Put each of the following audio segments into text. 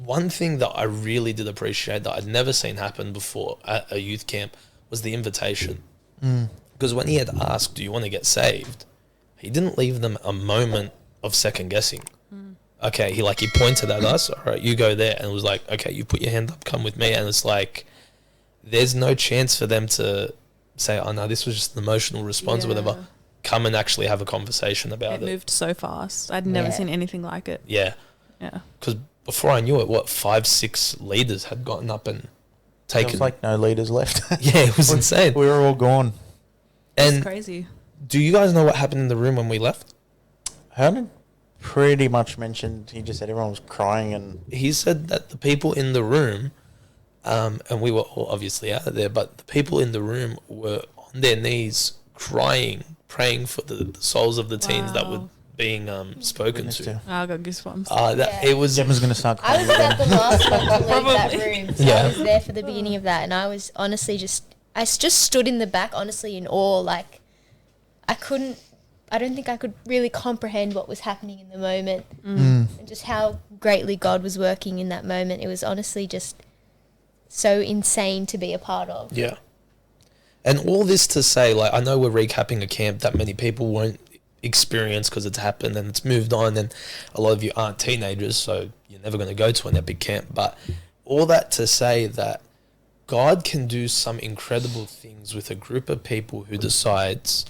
one thing that I really did appreciate that I'd never seen happen before at a youth camp was the invitation. Because when he had asked, do you want to get saved? He didn't leave them a moment of second guessing. Okay, he pointed at us, all right, you go there, and it was like, okay, you put your hand up, come with me, and it's like, there's no chance for them to say, oh no, this was just an emotional response or whatever. Come and actually have a conversation about it. It moved so fast. I'd never seen anything like it. Yeah. Because before I knew it, 5-6 leaders had gotten up and taken. There was like no leaders left. Yeah, it was insane. We were all gone. It's crazy. Do you guys know what happened in the room when we left? Herman pretty much mentioned, he just said everyone was crying, and he said that the people in the room, and we were all obviously out of there, but the people in the room were on their knees crying, praying for the souls of the teens that were being spoken to. I got goosebumps. It was. Gemma's going to start crying. I was at the last one to leave that room. So Yeah. I was there for the beginning of that, and I was honestly I just stood in the back, honestly, in awe. Like, I don't think I could really comprehend what was happening in the moment and just how greatly God was working in that moment. It was honestly just so insane to be a part of. Yeah. And all this to say, I know we're recapping a camp that many people won't experience because it's happened and it's moved on, and a lot of you aren't teenagers, so you're never going to go to an epic camp. But all that to say that God can do some incredible things with a group of people who decides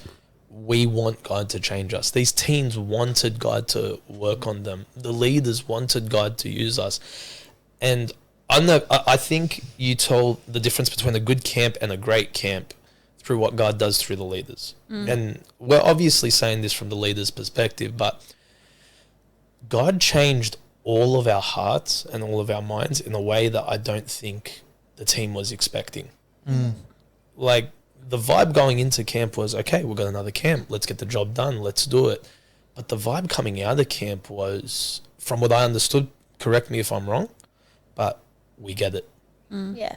we want God to change us. These teens wanted God to work on them. The leaders wanted God to use us. And I think you told the difference between a good camp and a great camp through what God does through the leaders. And we're obviously saying this from the leaders' perspective, but God changed all of our hearts and all of our minds in a way that I don't think the team was expecting. The vibe going into camp was, okay, we've got another camp. Let's get the job done. Let's do it. But the vibe coming out of camp was, from what I understood, correct me if I'm wrong, but we get it. Yeah.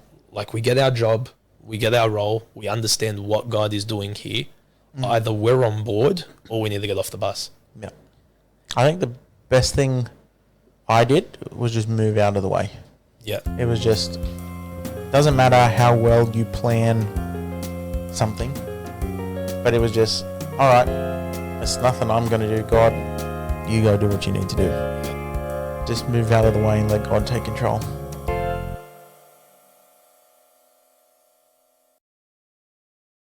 We get our job. We get our role. We understand what God is doing here. Either we're on board or we need to get off the bus. Yeah. I think the best thing I did was just move out of the way. Yeah. It was just, doesn't matter how well you plan something, but it was just, all right, there's nothing I'm going to do. God, you go do what you need to do. Just move out of the way and let God take control.